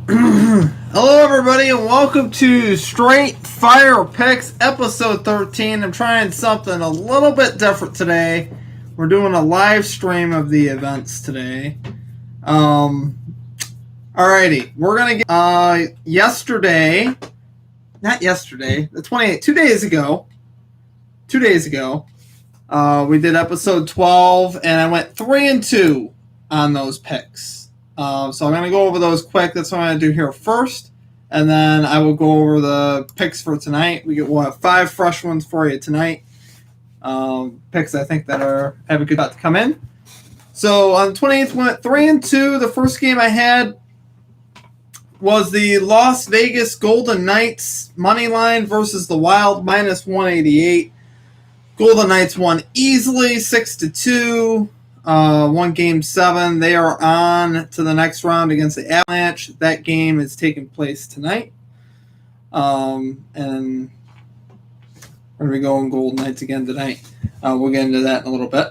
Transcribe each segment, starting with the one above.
Hello, everybody, and welcome to Straight Fire Picks, episode 13. I'm trying something a little bit different today. We're doing a live stream of the events today. Alrighty, we're gonna get the 28th, 2 days ago, we did episode 12, and I went 3-2 on those picks. So I'm going to go over those quick. That's what I'm going to do here first. And then I will go over the picks for tonight. We'll have 5 fresh ones for you tonight. Picks I think that have a good shot to come in. So on the 28th, we went 3-2. The first game I had was the Las Vegas Golden Knights Moneyline versus the Wild minus 188. Golden Knights won easily 6-2. Won Game 7. They are on to the next round against the Avalanche. That game is taking place tonight. And we're going to be going Golden Knights again tonight. We'll get into that in a little bit.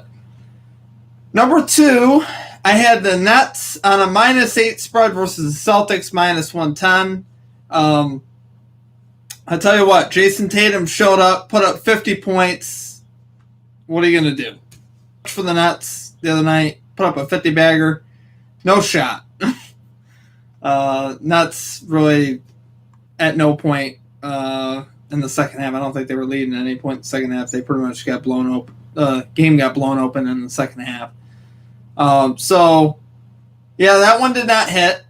Number 2, I had the Nets on a -8 spread versus the Celtics minus 110. I tell you what, Jason Tatum showed up, put up 50 points. What are you going to do? For the Nets the other night, put up a 50-bagger. No shot. Nuts really at no point in the second half. I don't think they were leading at any point in the second half. They pretty much got blown open. Game got blown open in the second half. So, yeah, that one did not hit.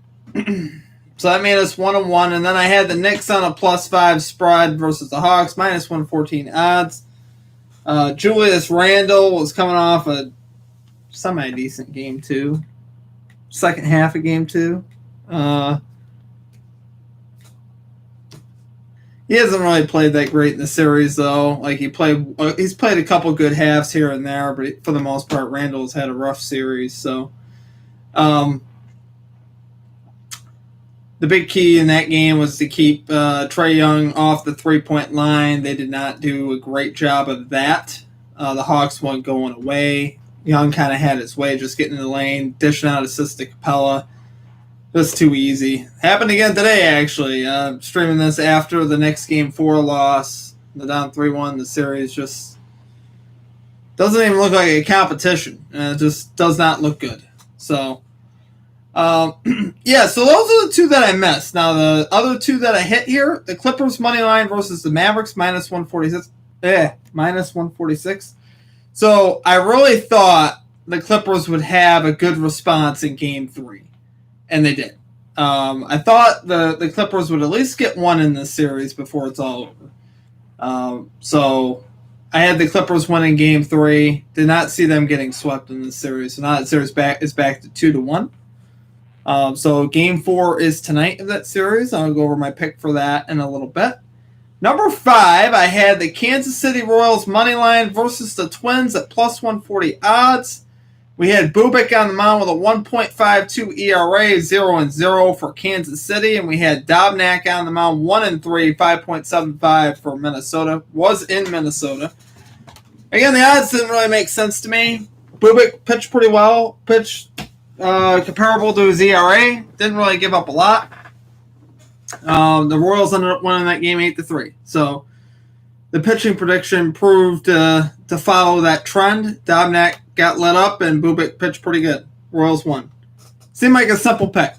So that made us 1-1. And then I had the Knicks on a +5 spread versus the Hawks, minus 114 odds. Julius Randle was coming off a semi-decent Game 2. Second half of Game 2. He hasn't really played that great in the series, though. Like he's played a couple good halves here and there, but for the most part, Randle's had a rough series. So, the big key in that game was to keep Trae Young off the three-point line. They did not do a great job of that. The Hawks weren't going away. Young kind of had his way, just getting in the lane, dishing out assists to Capella. Just too easy. Happened again today, actually. Streaming this after the next Game 4 loss. The down 3-1. The series just doesn't even look like a competition. It just does not look good. So, yeah, so those are the 2 that I missed. Now, the other 2 that I hit here, the Clippers money line versus the Mavericks, minus 146. Minus 146. So I really thought the Clippers would have a good response in Game 3, and they did. I thought the Clippers would at least get one in this series before it's all over. So I had the Clippers winning Game 3. Did not see them getting swept in this series. So now that series is back to 2-1. So Game 4 is tonight of that series. I'll go over my pick for that in a little bit. Number 5, I had the Kansas City Royals money line versus the Twins at plus 140 odds. We had Bubik on the mound with a 1.52 ERA, 0-0 for Kansas City, and we had Dobnak on the mound 1-3, 5.75 for Minnesota. Was in Minnesota. Again, the odds didn't really make sense to me. Bubik pitched pretty well, comparable to his ERA. Didn't really give up a lot. The Royals ended up winning that game 8-3. So the pitching prediction proved to follow that trend. Dobnak got let up and Bubik pitched pretty good. Royals won. Seemed like a simple pick.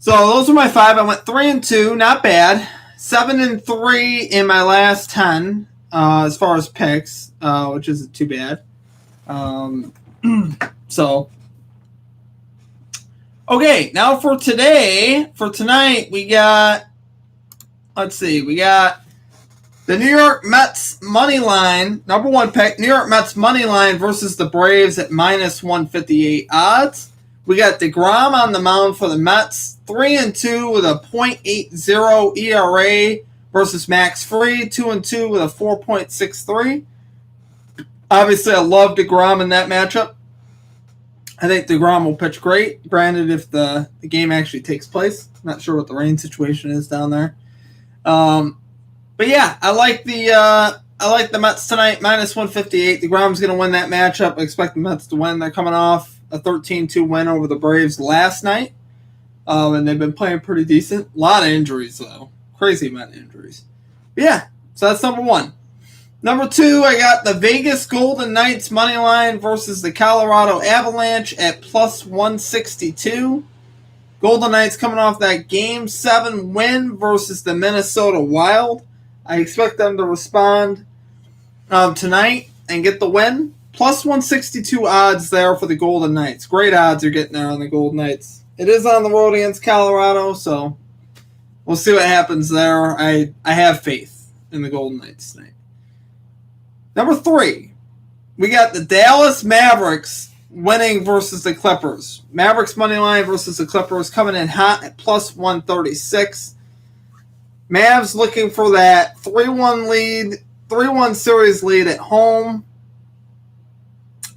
So those were my 5. I went 3-2, not bad. 7-3 in my last 10 as far as picks, which isn't too bad. So. Okay, now for tonight, we got the New York Mets money line, number 1 pick, New York Mets money line versus the Braves at minus 158 odds. We got DeGrom on the mound for the Mets, 3-2 with a .80 ERA versus Max Fried, 2-2 with a 4.63. Obviously, I love DeGrom in that matchup. I think DeGrom will pitch great. Granted, if the game actually takes place, not sure what the rain situation is down there. But yeah, I like the Mets tonight, minus 158. DeGrom's going to win that matchup. I expect the Mets to win. They're coming off a 13-2 win over the Braves last night. And they've been playing pretty decent. A lot of injuries, though. Crazy amount of injuries. But yeah, so that's number 1. Number 2, I got the Vegas Golden Knights money line versus the Colorado Avalanche at plus 162. Golden Knights coming off that Game 7 win versus the Minnesota Wild. I expect them to respond tonight and get the win. Plus 162 odds there for the Golden Knights. Great odds you're getting there on the Golden Knights. It is on the road against Colorado, so we'll see what happens there. I have faith in the Golden Knights tonight. Number 3, we got the Dallas Mavericks winning versus the Clippers. Mavericks money line versus the Clippers coming in hot at plus 136. Mavs looking for that 3-1 lead, 3-1 series lead at home.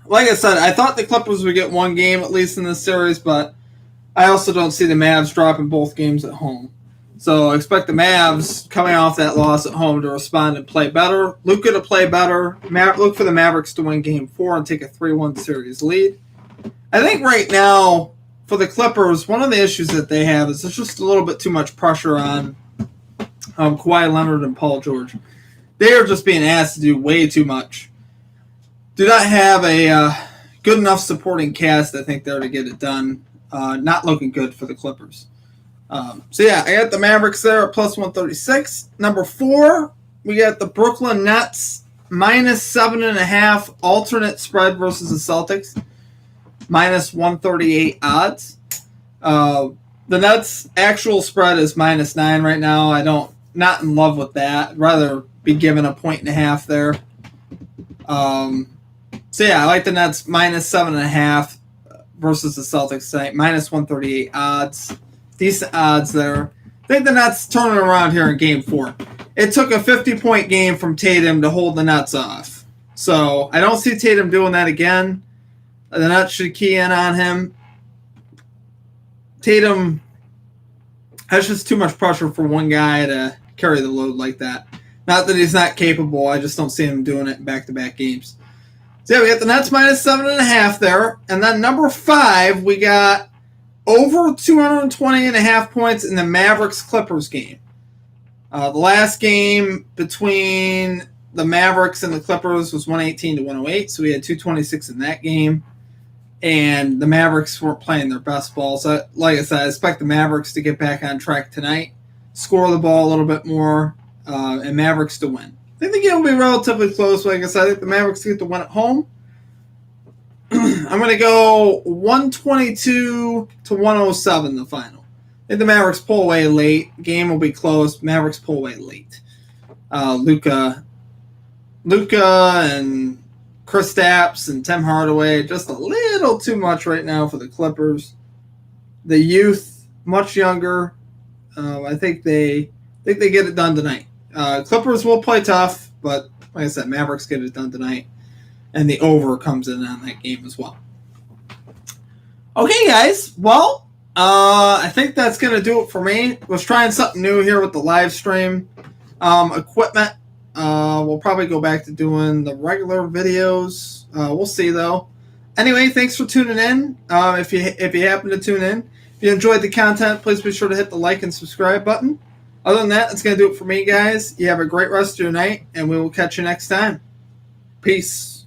Like I said, I thought the Clippers would get one game at least in this series, but I also don't see the Mavs dropping both games at home. So I expect the Mavs coming off that loss at home to respond and play better. Luka to play better. Look for the Mavericks to win Game 4 and take a 3-1 series lead. I think right now, for the Clippers, one of the issues that they have is there's just a little bit too much pressure on Kawhi Leonard and Paul George. They are just being asked to do way too much. Do not have a good enough supporting cast, I think, there to get it done. Not looking good for the Clippers. So yeah, I got the Mavericks there at plus 136. Number 4, we got the Brooklyn Nets minus 7.5 alternate spread versus the Celtics. Minus 138 odds. The Nets actual spread is minus 9 right now. Not in love with that. I'd rather be given a 1.5 there. So yeah, I like the Nets minus 7.5 versus the Celtics tonight. Minus 138 odds. Decent odds there. I think the Nets turning around here in Game 4. It took a 50-point game from Tatum to hold the Nets off. So I don't see Tatum doing that again. The Nets should key in on him. Tatum has just too much pressure for one guy to carry the load like that. Not that he's not capable. I just don't see him doing it in back-to-back games. So yeah, we got the Nets minus 7.5 there. And then number 5, we got over 220.5 points in the Mavericks Clippers game. The last game between the Mavericks and the Clippers was 118 to 108, so we had 226 in that game. And the Mavericks weren't playing their best ball. So, like I said, I expect the Mavericks to get back on track tonight, score the ball a little bit more, and Mavericks to win. I think the game will be relatively close. Like I said, I think the Mavericks get the win at home. I'm going to go 122 to 107 the final. I think the Mavericks pull away late. Game will be close. Mavericks pull away late. Luka and Kristaps and Tim Hardaway, just a little too much right now for the Clippers. The youth, much younger. I think they get it done tonight. Clippers will play tough, but like I said, Mavericks get it done tonight. And the over comes in on that game as well. Okay, guys. Well, I think that's going to do it for me. Was trying something new here with the live stream equipment. We'll probably go back to doing the regular videos. We'll see, though. Anyway, thanks for tuning in. If you happen to tune in. If you enjoyed the content, please be sure to hit the like and subscribe button. Other than that, that's going to do it for me, guys. You have a great rest of your night, and we will catch you next time. Peace.